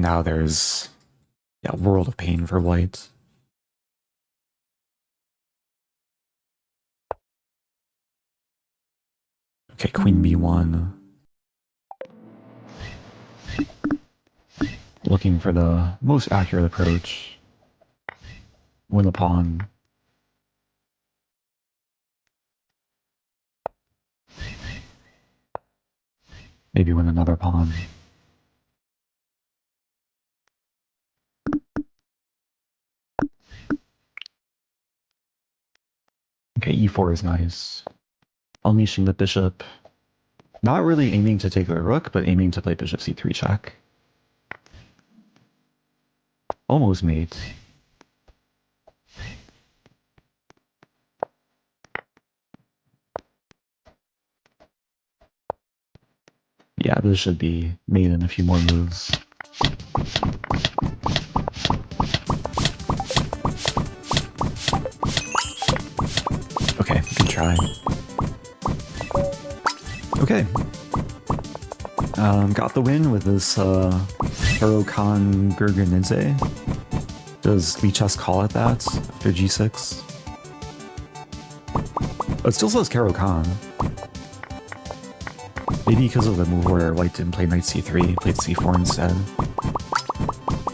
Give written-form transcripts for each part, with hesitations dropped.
now there's a world of pain for white. Okay, queen b1. Looking for the most accurate approach. Win the pawn. Maybe win another pawn. Okay, e4 is nice. Unleashing the bishop. Not really aiming to take the rook, but aiming to play bishop c3 check. Almost mate. Yeah, this should be made in a few more moves. Okay, we can try. Okay. Got the win with this Huracan Gurgenidze. Does Lichess call it that after g6? It still says Caro-Kann. Maybe because of the move where white didn't play knight c3, played c4 instead.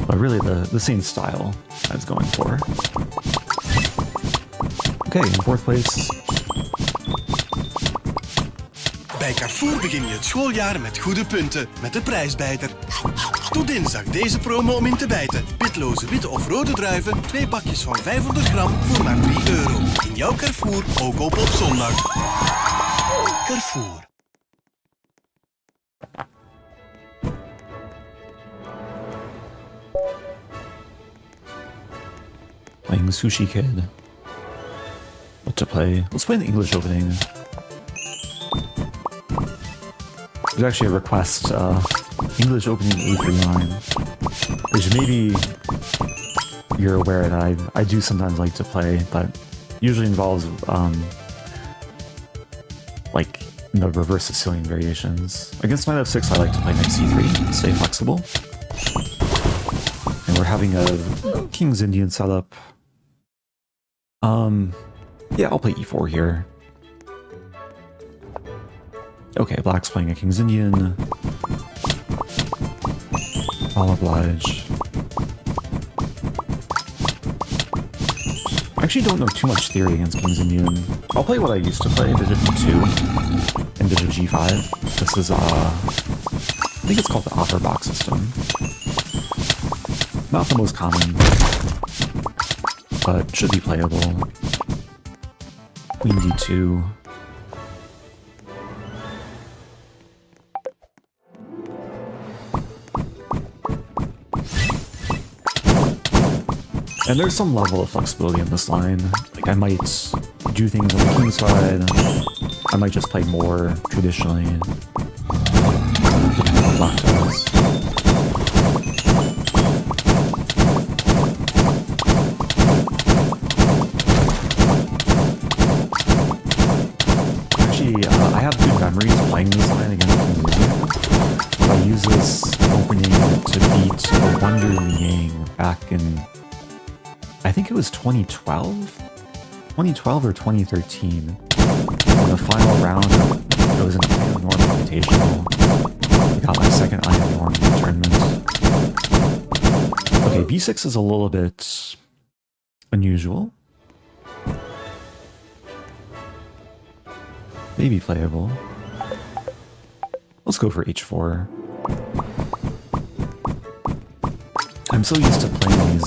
But really the same style I was going for. Okay, in fourth place. Bij Carrefour begin je het schooljaar met goede punten met de prijsbijter. Tot dinsdag deze promo om in te bijten. Pitloze witte of rode druiven, 2 pakjes van 500 gram voor maar €3. In jouw Carrefour, ook op zondag. Carrefour. Playing the Sushi Kid. What to play? Let's play the English opening. There's actually a request, English opening A3 line, which maybe you're aware that I do sometimes like to play, but usually involves, like, the reverse Sicilian variations. Against knight f6, I like to play knight c3, stay flexible. And we're having a King's Indian setup. Yeah, I'll play e4 here. Okay, black's playing a King's Indian. I'll oblige. I actually don't know too much theory against King's Indian. I'll play what I used to play, bishop e2 and bishop g5. This is, I think it's called the Offerbach system. Not the most common, but should be playable. Queen d2. And there's some level of flexibility in this line. Like, I might do things on the king side. I might just play more traditionally. Depending on black does. Actually, I have good memories playing this line against King's Indian. I use this opening to beat a Wonder Liang back in, I think it was 2012? 2012 or 2013. In the final round, it was an Iron Norm Invitational. I got my second Iron Norm in the tournament. Okay, b6 is a little bit unusual. Maybe playable. Let's go for h4. I'm so used to playing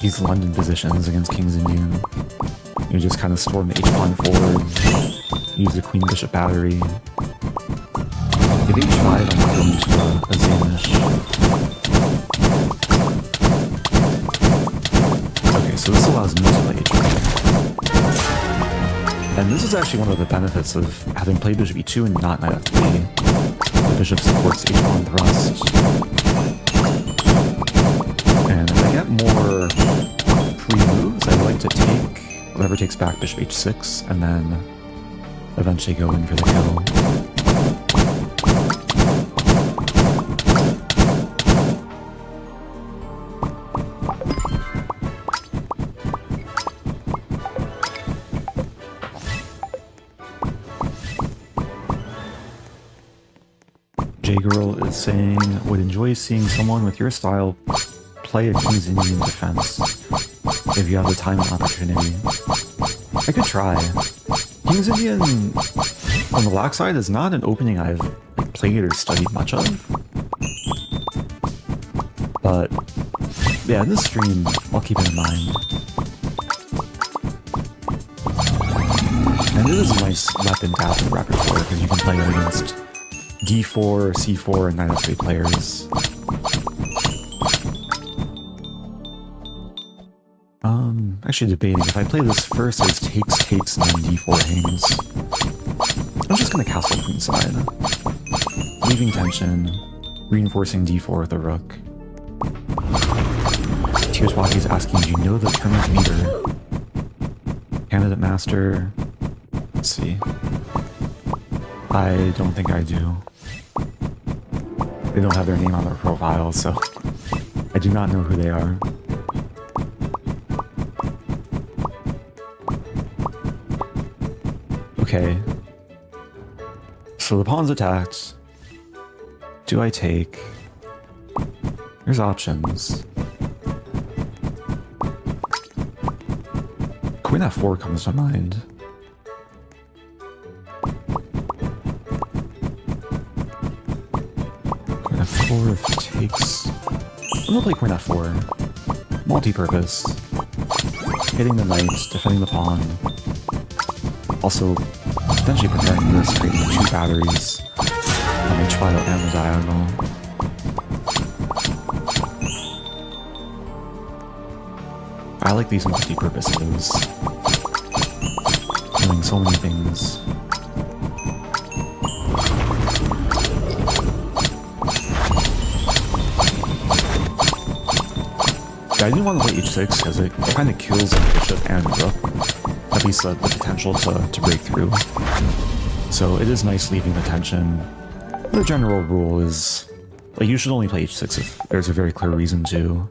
these London positions against King's Indian. You just kind of storm the h-pawn forward, use the queen bishop battery. With h5, I'm going to a Zamish. Okay, so this allows me to play h5. And this is actually one of the benefits of having played bishop e2 and not knight f3. The bishop supports h-pawn thrust. And if I get more pre-moves, I like to take whatever takes back bishop h6, and then eventually go in for the kill. J-Girl is saying, would enjoy seeing someone with your style play a King's Indian defense if you have the time and opportunity. I could try. King's Indian on the black side is not an opening I've played or studied much of. But yeah, in this stream, I'll keep it in mind. And it is a nice weapon to have in the repertoire because you can play it against D4, C4, and Knight of 3 players. Actually debating, if I play this first as takes, and then D4 hangs. I'm just gonna castle queenside. Leaving tension, reinforcing D4 with a rook. Tearswaki is asking, do you know the tournament leader? Candidate master? Let's see. I don't think I do. They don't have their name on their profile, so I do not know who they are. Okay. So the pawn's attacked. Do I take? There's options. Queen F4 comes to mind. Queen F4 if it takes... I'm gonna play Queen F4. Multi-purpose. Hitting the knight, defending the pawn. Also, potentially preparing this, creating 2 batteries on each file and the diagonal. I like these multi-purposes. Doing so many things. I didn't want to play h6 because it kind of kills the bishop and rook. At least the potential to break through. So it is nice leaving the tension. The general rule is, like, you should only play h6 if there's a very clear reason to.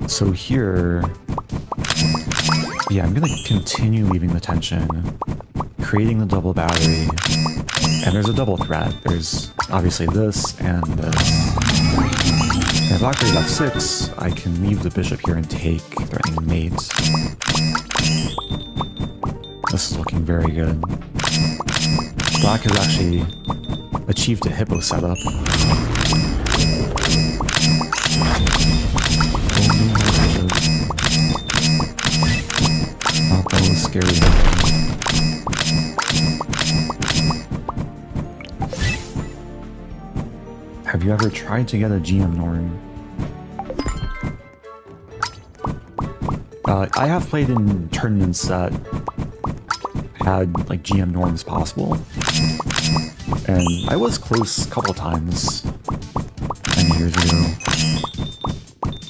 So here, yeah, I'm gonna continue leaving the tension, creating the double battery, and there's a double threat. There's obviously this and this. And if black plays f6, I can leave the bishop here and take, threatening mate. This is looking very good. Black has actually achieved a hippo setup. Oh, that was scary. Have you ever tried to get a GM norm? I have played in tournaments that had like GM norms possible, and I was close a couple times many years ago.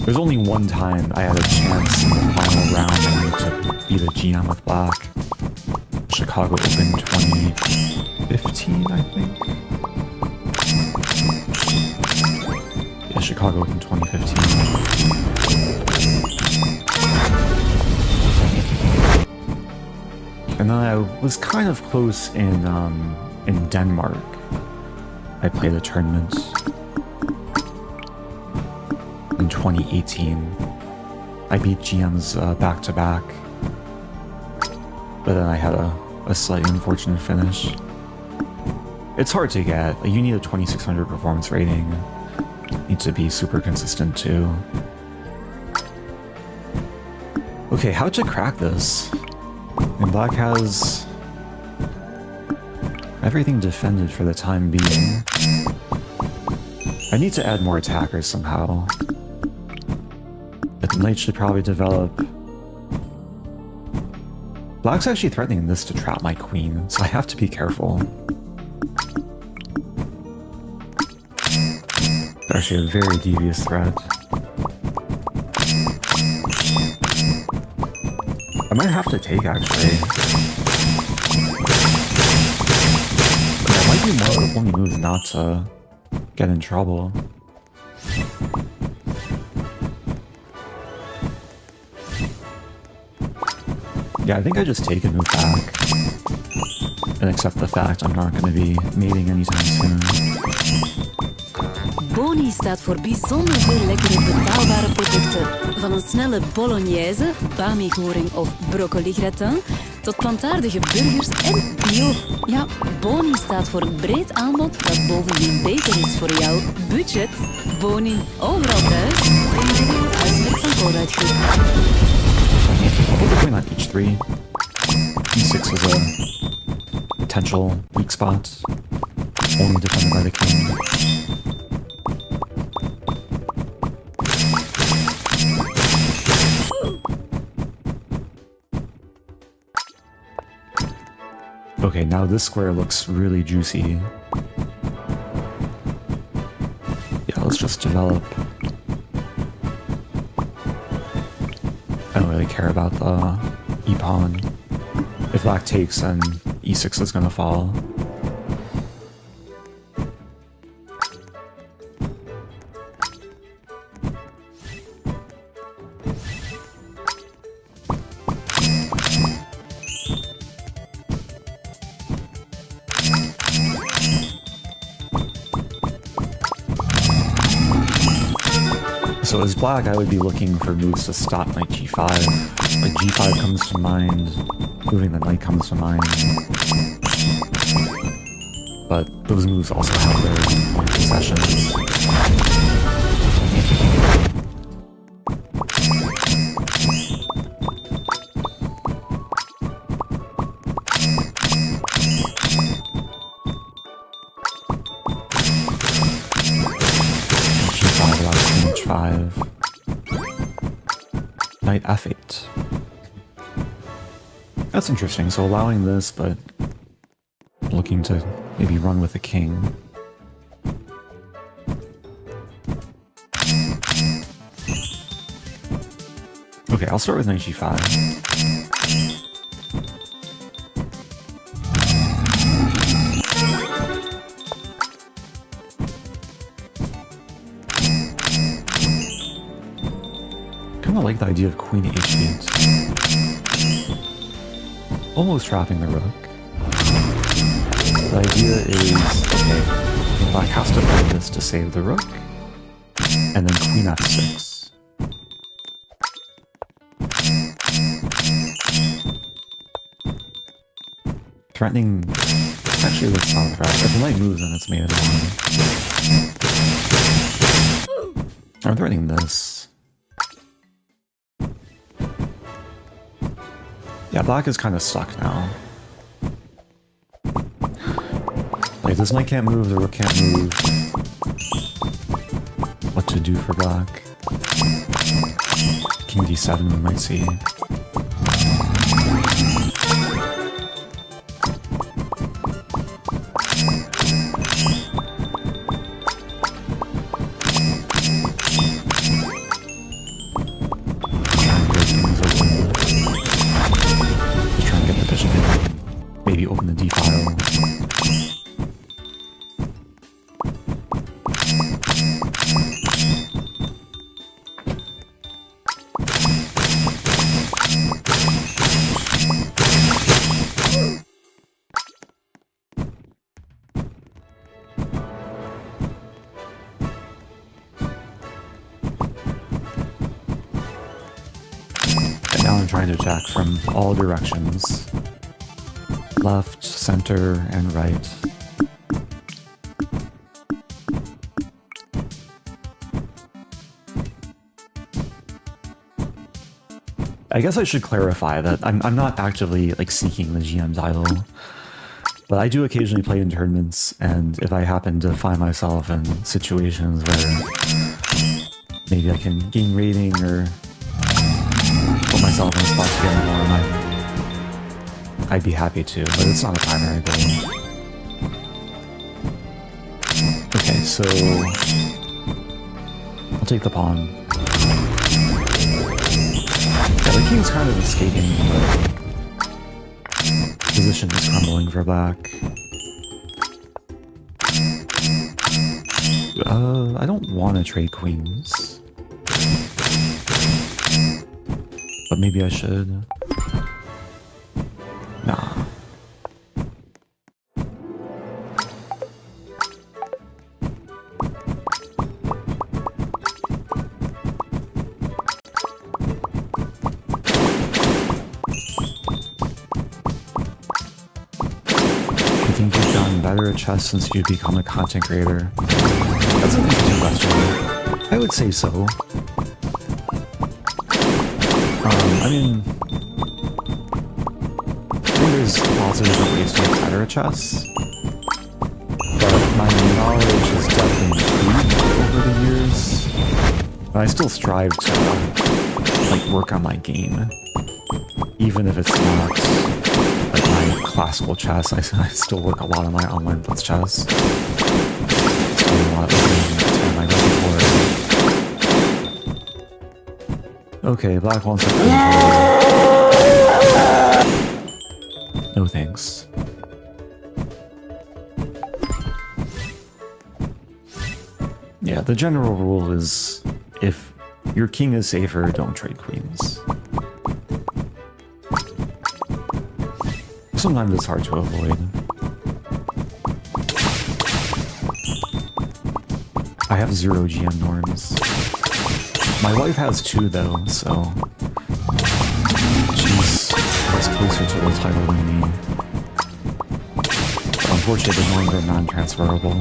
There's only one time I had a chance in the final round to beat a GM with black. Chicago Open 2015, I think. Yeah, Chicago Open 2015. And then I was kind of close in Denmark. I played a tournament in 2018. I beat GMs back to back, but then I had a slightly unfortunate finish. It's hard to get. Like, you need a 2600 performance rating. You need to be super consistent too. Okay, how to crack this? And black has everything defended for the time being. I need to add more attackers somehow. But the knight should probably develop. Black's actually threatening this to trap my queen, so I have to be careful. It's actually a very devious threat. I might have to take, actually. That might be one of the only moves not to get in trouble. Yeah, I think I just take and move back. and accept the fact I'm not going to be mating anytime soon. Boni staat voor bijzonder veel lekkere betaalbare producten. Van een snelle bolognese, bami-goring of broccoli-gratin, tot plantaardige burgers en bio. Ja, Boni staat voor een breed aanbod dat bovendien beter is voor jouw budget. Boni, overal thuis. Huismerk van Vooruitgroep. I'll put the queen on h3. e6 is a potential weak spot, only defended by the king. Okay, now this square looks really juicy. Yeah, let's just develop. I don't really care about the e-pawn. If black takes, then e6 is gonna fall. So as black, I would be looking for moves to stop knight g5. Like g5 comes to mind, moving the knight comes to mind. But those moves also have their concessions. H5, knight f8. That's interesting, so allowing this, but looking to maybe run with the king. Okay, I'll start with knight g5. I like the idea of queen h8. Almost trapping the rook. The idea is, okay, black has to play this to save the rook, and then queen f6. Threatening, actually that's not a threat. If the knight moves, then it's made it on. I'm threatening this. Yeah, black is kind of stuck now. Like, this knight can't move, the rook can't move. What to do for black? King d7, we might see. Maybe open the d-file. And now I'm trying to attack from all directions. Left, center, and right. I guess I should clarify that I'm not actively like seeking the GM title, but I do occasionally play in tournaments, and if I happen to find myself in situations where maybe I can gain rating or put myself in a spot to get more, I'd be happy to, but it's not a primary goal. Okay, so I'll take the pawn. Yeah, the king's kind of escaping, but position is crumbling for black. I don't want to trade queens, but maybe I should. Nah. think you've gotten better at chess since you've become a content creator? That's an interesting question. I would say so. I mean, I think there's lots of different ways to get better at chess, but my knowledge has definitely improved over the years. But I still strive to like work on my game, even if it's not like my classical chess. I still work a lot on my online blitz chess. Still a lot of my repertoire. Okay, black wants to no thanks. Yeah, the general rule is if your king is safer, don't trade queens. Sometimes it's hard to avoid. I have 0 GM norms. My wife has 2 though, so she's closer to the title than me. Unfortunately, the norms are non-transferable.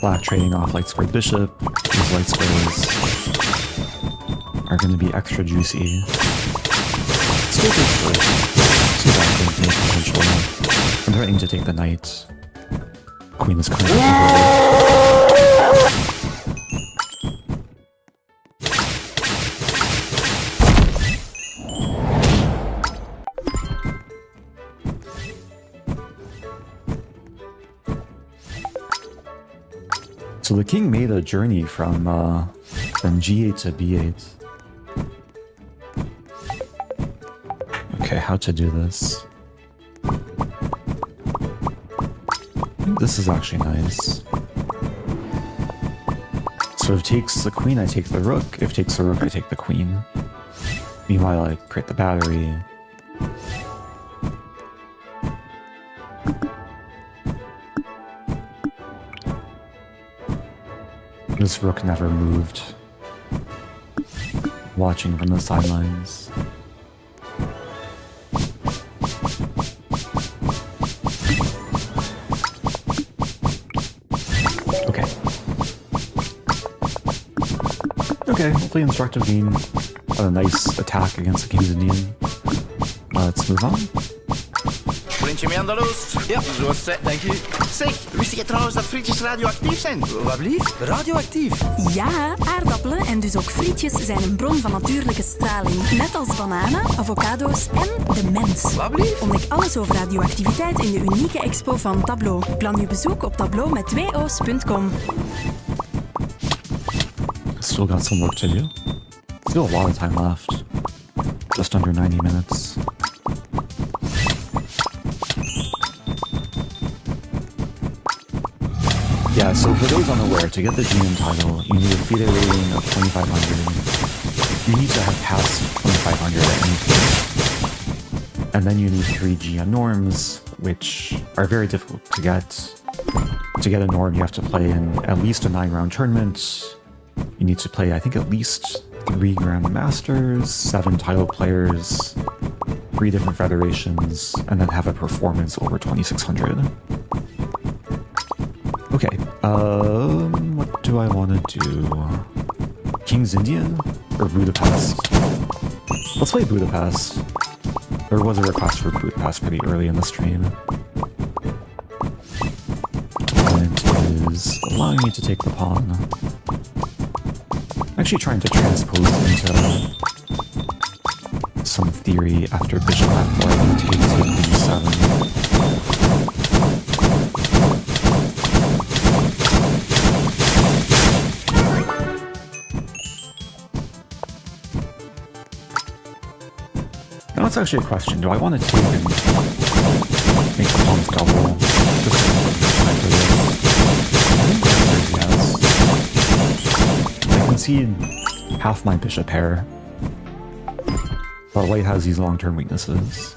Black trading off light squared bishop. These light squares are going to be extra juicy. Still good for potential. I'm threatening to take the knight. Queen is currently So the king made a journey from g8 to b8. Okay, how to do this? This is actually nice. So if it takes the queen, I take the rook. If it takes the rook, I take the queen. Meanwhile, I create the battery. This rook never moved. Watching from the sidelines. Okay. Okay, hopefully instructive game. A nice attack against the King's Indian. Let's move on. Vriendje mee aan de loost? Ja, zoals zei, dank u. Zeg, wist jij trouwens dat frietjes radioactief zijn? Wat blieft? Radioactief? Ja, aardappelen en dus ook frietjes zijn een bron van natuurlijke straling. Net als bananen, avocado's en de mens. Wat blieft? Ontdek alles over radioactiviteit in de unieke expo van Tableau. Plan je bezoek op tableau met 2o's.com. Still got some work to do. Still a lot of time left. Just under 90 minutes. Yeah, so for those unaware, to get the GM title, you need a FIDE rating of 2500. You need to have passed 2500 at any point. And then you need 3 GM norms, which are very difficult to get. To get a norm, you have to play in at least a 9-round tournament. You need to play, I think, at least 3 Grandmasters, 7 title players, 3 different federations, and then have a performance over 2600. Okay, what do I want to do? King's Indian or Budapest? Let's play Budapest. There was a request for Budapest pretty early in the stream. And it is allowing me to take the pawn. I'm actually trying to transpose into some theory after bishop f4 and take d7. Now it's actually a question. Do I want to take and make the pawns double? Yes. I concede half my bishop pair. But white has these long-term weaknesses.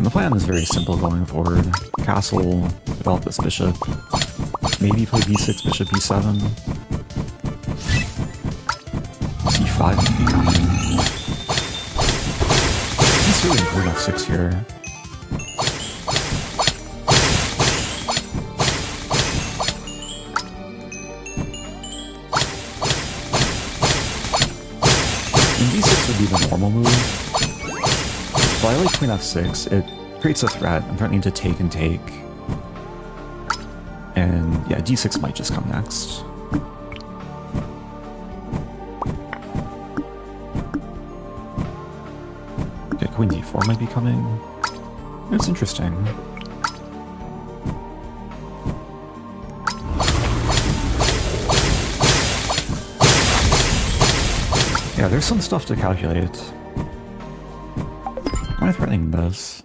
the plan is very simple going forward. Castle, develop this bishop, maybe play b6, bishop b7, c5 would be coming. He's really good f6 here. And d6 would be the normal move. But I like queen f6, it creates a threat. I'm threatening to take and take. And yeah, d6 might just come next. Okay, queen d4 might be coming. It's interesting. Yeah, there's some stuff to calculate. Why am I threatening this?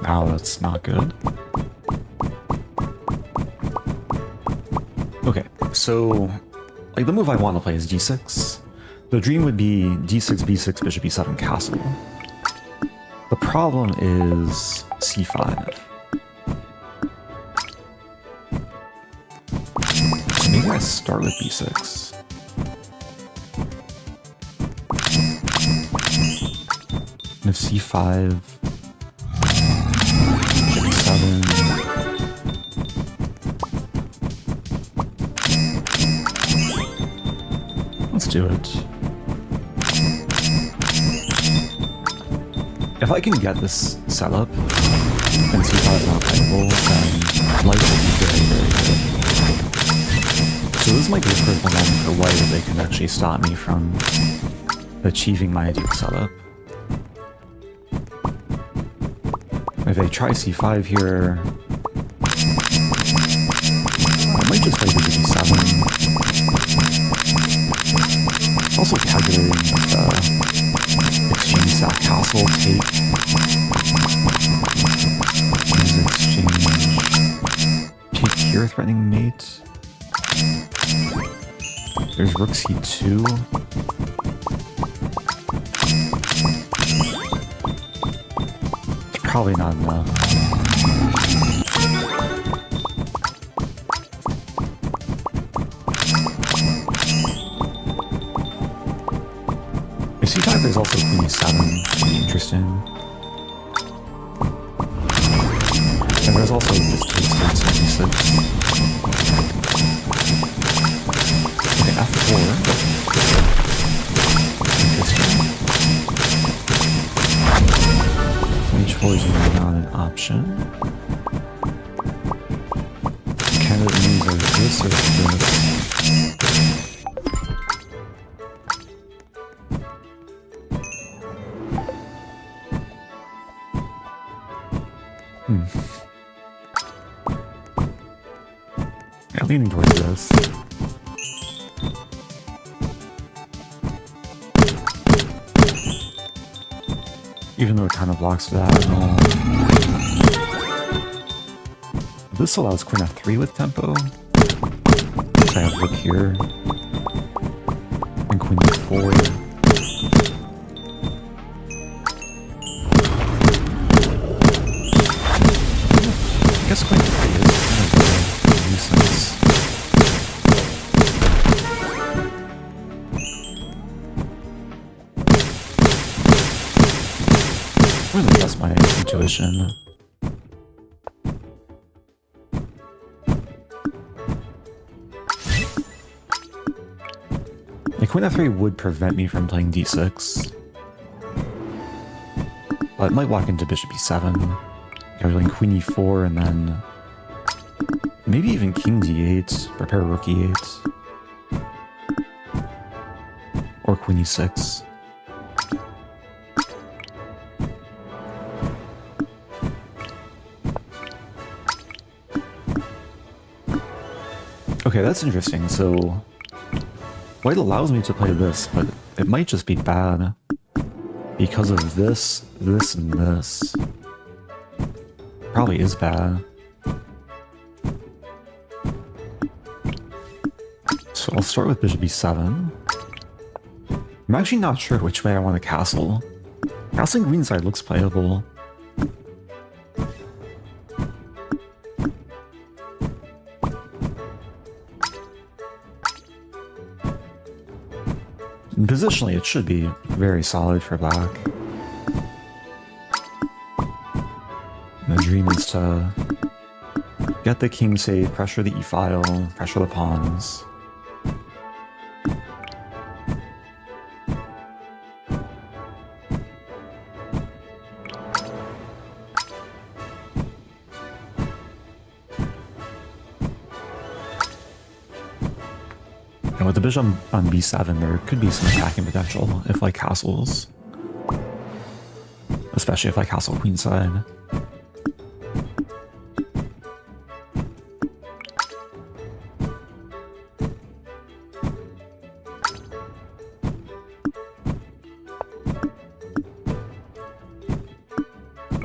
Oh, that's not good. Okay, so like the move I want to play is d6. The dream would be d6, b6, bishop e7, castle. The problem is c5. So maybe I start with b6. And if c5, b7, let's do it. If I can get this set up and c5 is not playable, then life will be very, very good. So this might be a critical moment for white if they can actually stop me from achieving my ideal setup. If they try c5 here, I might just play bishop e7. Also calculating the exchange that castle take. Exchange take here, threatening mate. There's rook c2. Probably not enough. If c5 there's also queen e7, should be interesting. And there's also just takes on e6. Okay, f4. Interesting. H4 is not an option. Candidate moves are this or this. Yeah, leaning towards this. Even though it kind of blocks that and all. This allows queen f3 with tempo. I have rook here. And queen e4. I guess queen e3 is kind of a nuisance. I'm gonna trust my intuition. The queen f3 would prevent me from playing d6. But it might walk into bishop e7. Playing queen e4 and then maybe even king d8, prepare rook e8. Or queen e6. Okay, that's interesting. So white allows me to play this, but it might just be bad because of this, this, and this. Probably is bad. So I'll start with bishop e7. I'm actually not sure which way I want to castle. Castling queenside looks playable. And positionally, it should be very solid for black. And the dream is to get the king safe, pressure the e-file, pressure the pawns. And with the bishop on b7, there could be some attacking potential if like castles. Especially if I castle queenside.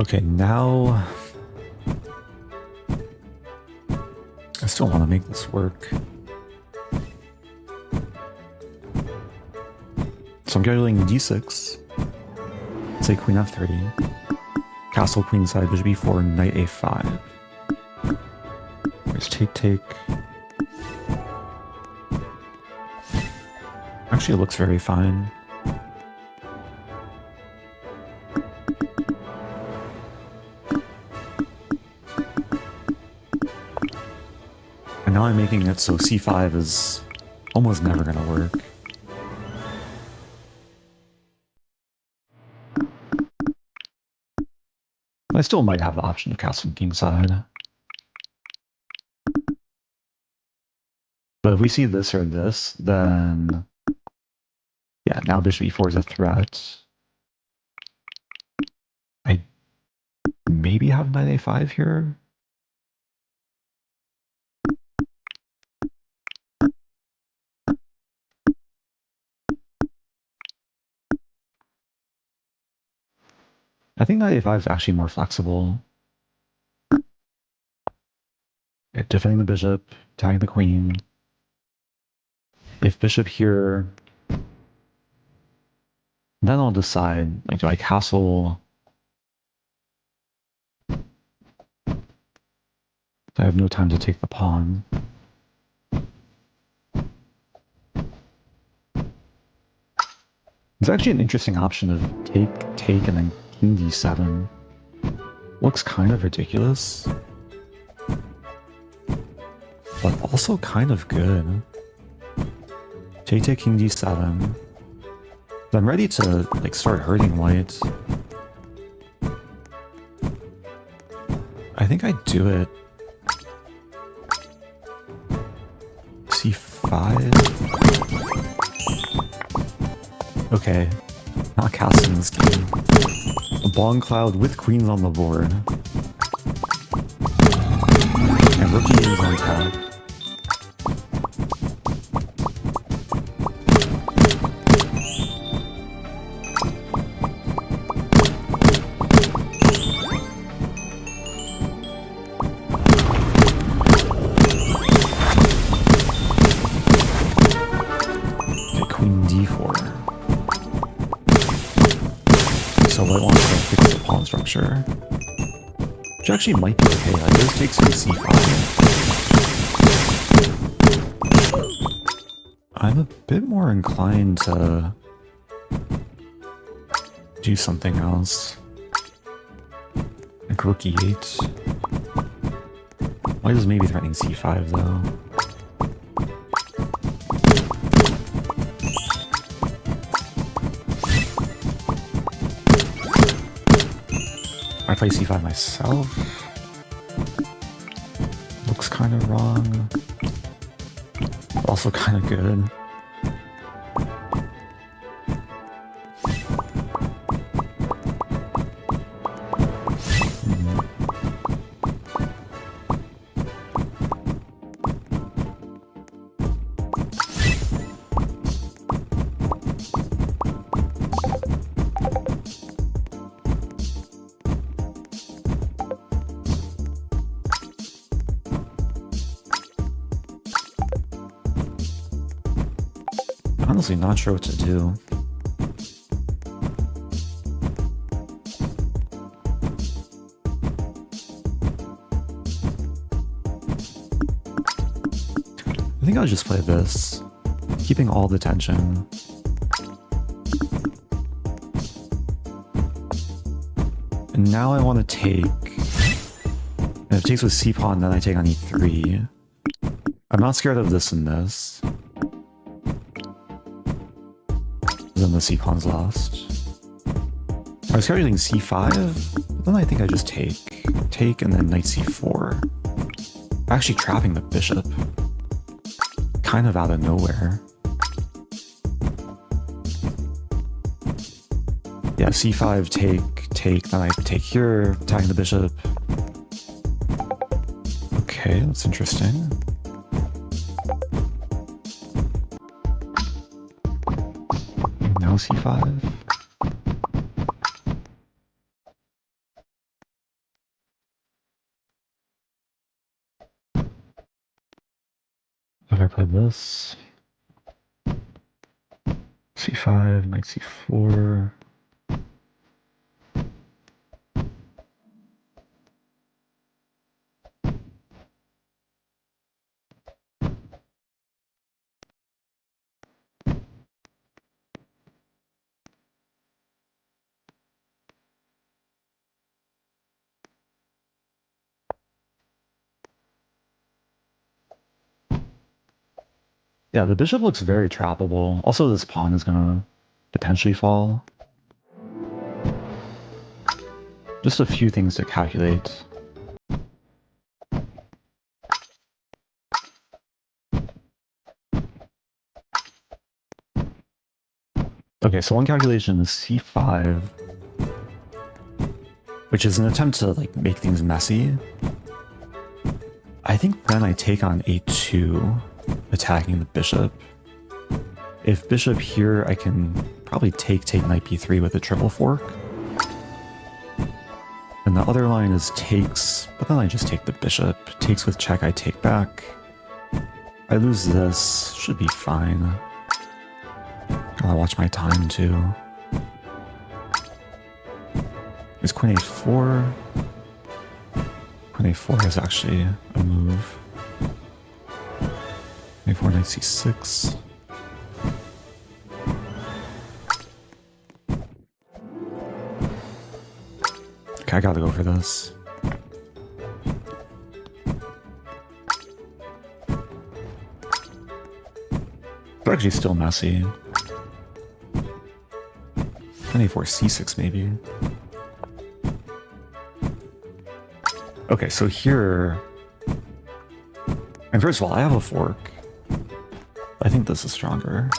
Okay, now I still want to make this work. So I'm calculating d6, say queen f3, castle queenside, bishop e4, knight a5. There's take. Actually, it looks very fine. And now I'm making it so c5 is almost never going to work. I still might have the option of castling kingside. But if we see this or this, then yeah, now bishop e4 is a threat. I maybe have knight a5 here. I think knight a5 is actually more flexible. Defending the bishop, tagging the queen. If bishop here, then I'll decide, like, do I castle? I have no time to take the pawn. It's actually an interesting option of take, and then king d7. Looks kind of ridiculous, but also kind of good. Take, king d7. I'm ready to like start hurting white. I think I do it. c5. Okay, not casting this game. A Bong Cloud with queens on the board. And rookie is on tap. Okay, queen d4. So I want to fix the pawn structure. Which actually might be okay. Like, this takes me c5. I'm a bit more inclined to do something else. Like rook e8. White is maybe threatening c5 though. I play c5 myself. Looks kind of wrong. Also kind of good. Honestly, not sure what to do. think I'll just play this, keeping all the tension. And now I want to take... And if it takes with c-pawn, then I take on e3. I'm not scared of this and this. Then the c-pawn's lost. I was calculating c5, but then I think I just take. Take and then knight c4. Actually trapping the bishop. Kind of out of nowhere. Yeah, c5, take, then I take here, attacking the bishop. Okay, that's interesting. Now c5. If I play this, c5, knight c4. Yeah, the bishop looks very trappable. Also, this pawn is gonna potentially fall. Just a few things to calculate. Okay, so one calculation is c5, which is an attempt to like make things messy. I think then I take on a2, attacking the bishop. If bishop here, I can probably take knight b3 with a triple fork. And the other line is takes, but then I just take the bishop. Takes with check, I take back. I lose this, should be fine. Gotta watch my time too. There's queen a4. Queen a4 is actually a move. a4, knight c6. Okay, I gotta go for this. It's actually still messy. Queen a4, c6 maybe. Okay, so here... And first of all, I have a fork. I think this is stronger.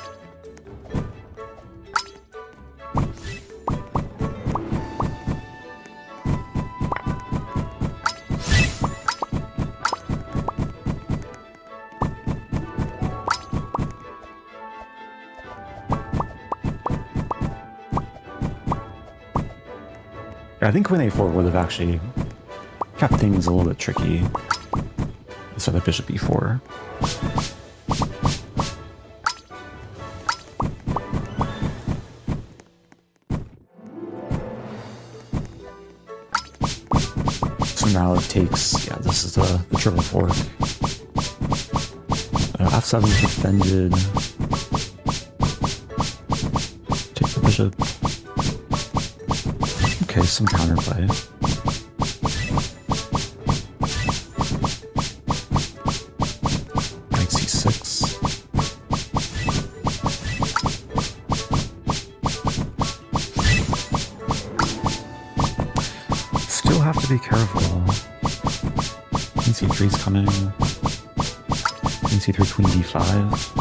I think queen a4 would have actually kept things a little bit tricky instead of bishop e4. So now it takes, yeah, this is the triple fork. F7 is defended. Take the bishop. Okay, some counterplay. Knight c6. Still have to be careful. Queen c3 is coming. Queen c3, queen d5.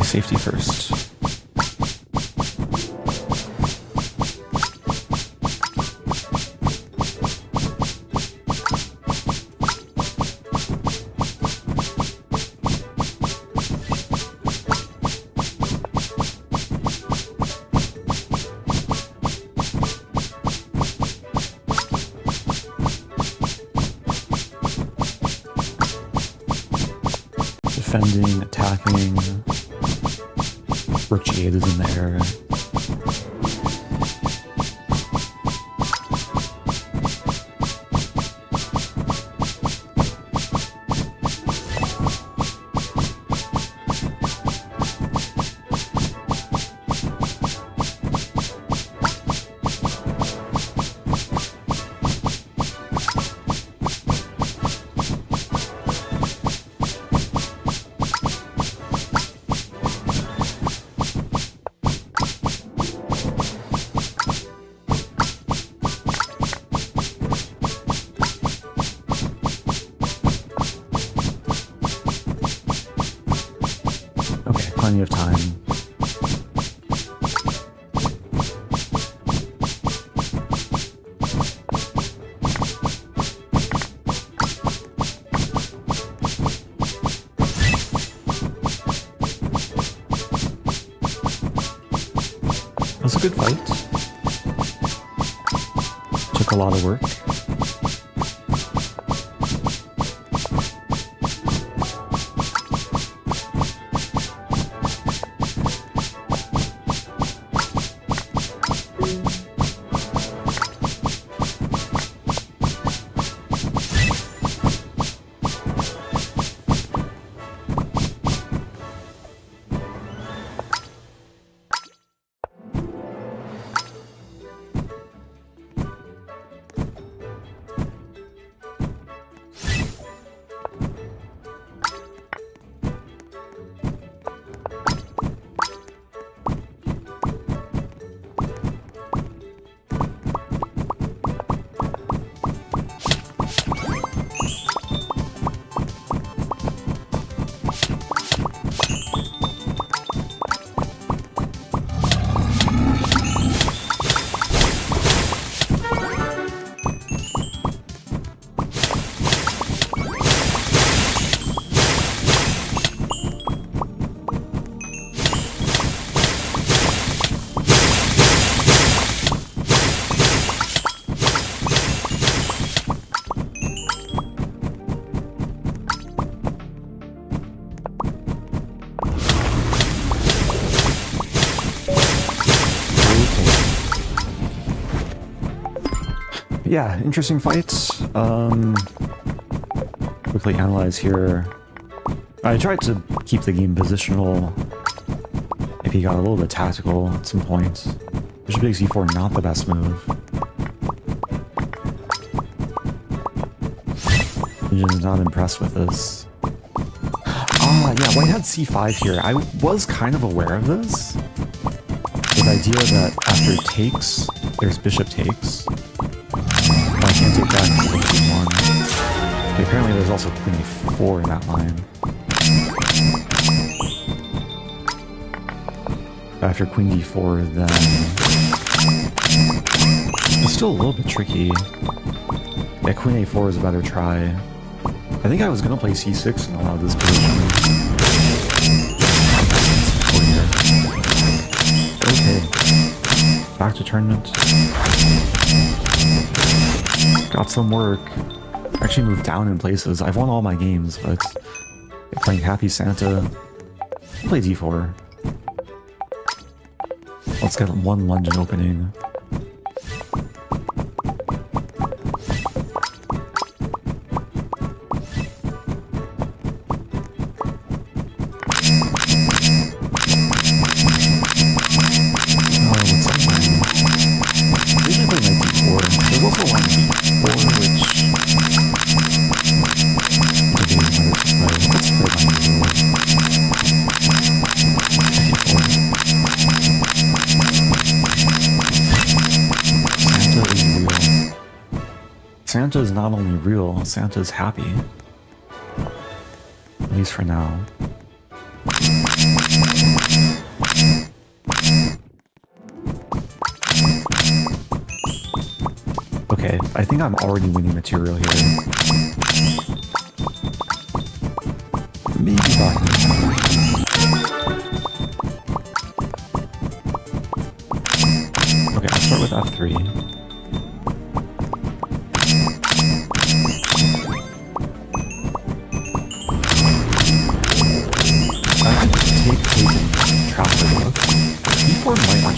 Safety first. defending, attacking. Rook G8 is in the air. Okay, plenty of time. It was a good fight. Took a lot of work. Yeah, interesting fights. Quickly analyze here. I tried to keep the game positional. Maybe got a little bit tactical at some points. Bishop takes e4, not the best move. I'm just not impressed with this. Ah, yeah, white had c5 here. I was kind of aware of this. The idea that after takes, there's bishop takes. I can't take back to one. Okay, apparently there's also queen e4 in that line. After queen d4, then it's still a little bit tricky. Yeah, queen a4 is a better try. I think I was gonna play c6 in a lot of this position. Okay, back to tournament. Got some work. Actually moved down in places. I've won all my games, but playing Happy Santa. I'll play d4. Let's get one London opening. Santa is not only real, Santa is happy. At least for now. Okay, I think I'm already winning material here. Maybe back in the Okay, I'll start with f3.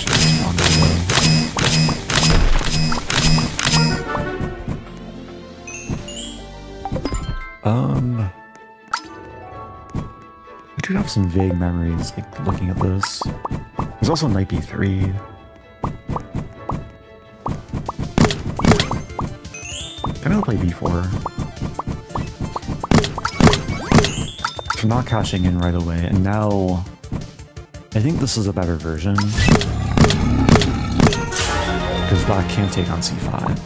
actually a stronger way. I do have some vague memories, like, looking at this. There's also knight b3. I'm gonna play b4. I'm not cashing in right away, and now I think this is a better version because black can't take on c5.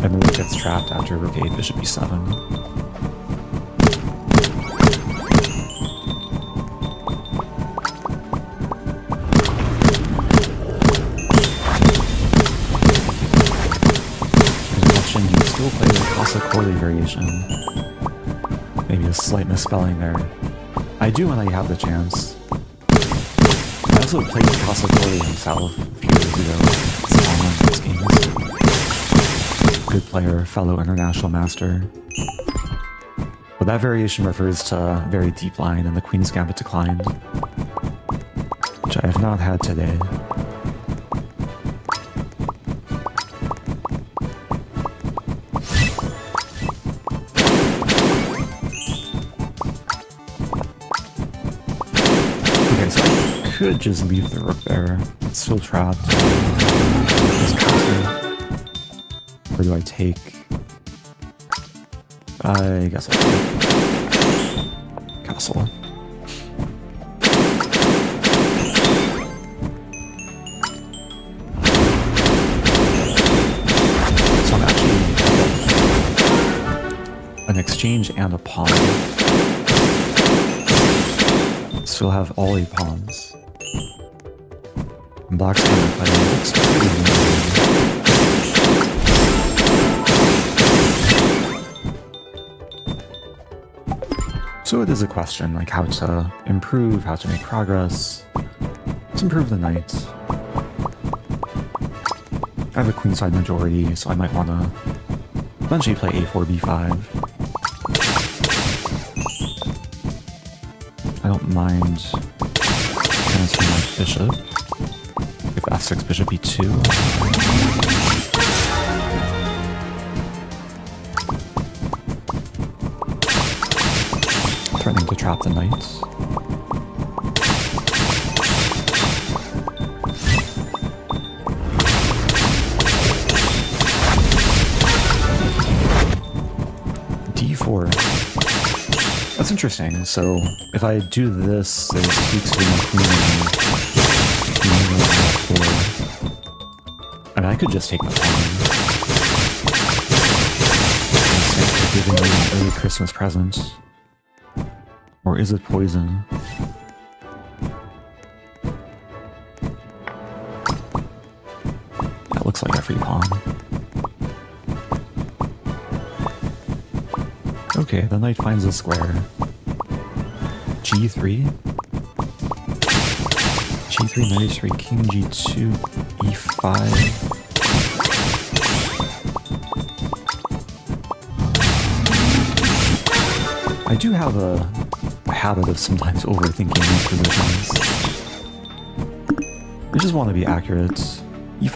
And the rook gets trapped after rook 8, bishop e7. Still play the Casa-Corley variation. Maybe a slight misspelling there. I do when I have the chance. I also played Casa-Corley himself a few years ago. Some online chess games. Good player, fellow international master. But that variation refers to very deep line and the Queen's Gambit declined, which I have not had today. Could just leave the rook there. It's still trapped. Or do I take? I guess I take castle. So I'm actually an exchange and a pawn. Still have all 8 pawns. Black's kind of playing looks pretty. So it is a question, like how to improve, how to make progress. Let's improve the knight. I have a queenside majority, so I might want to eventually play a4, b5. I don't mind transferring my bishop. If f6, bishop e2. Threatening to trap the knight. d4. That's interesting. So if I do this, there's tweaks to my queen. And I could just take the pawn. Instead of giving me an early Christmas present. Or is it poison? That looks like a free pawn. Okay, the knight finds a square. g3. g3, knight h3, king g2, e5. I do have a habit of sometimes overthinking these positions. I just want to be accurate. e5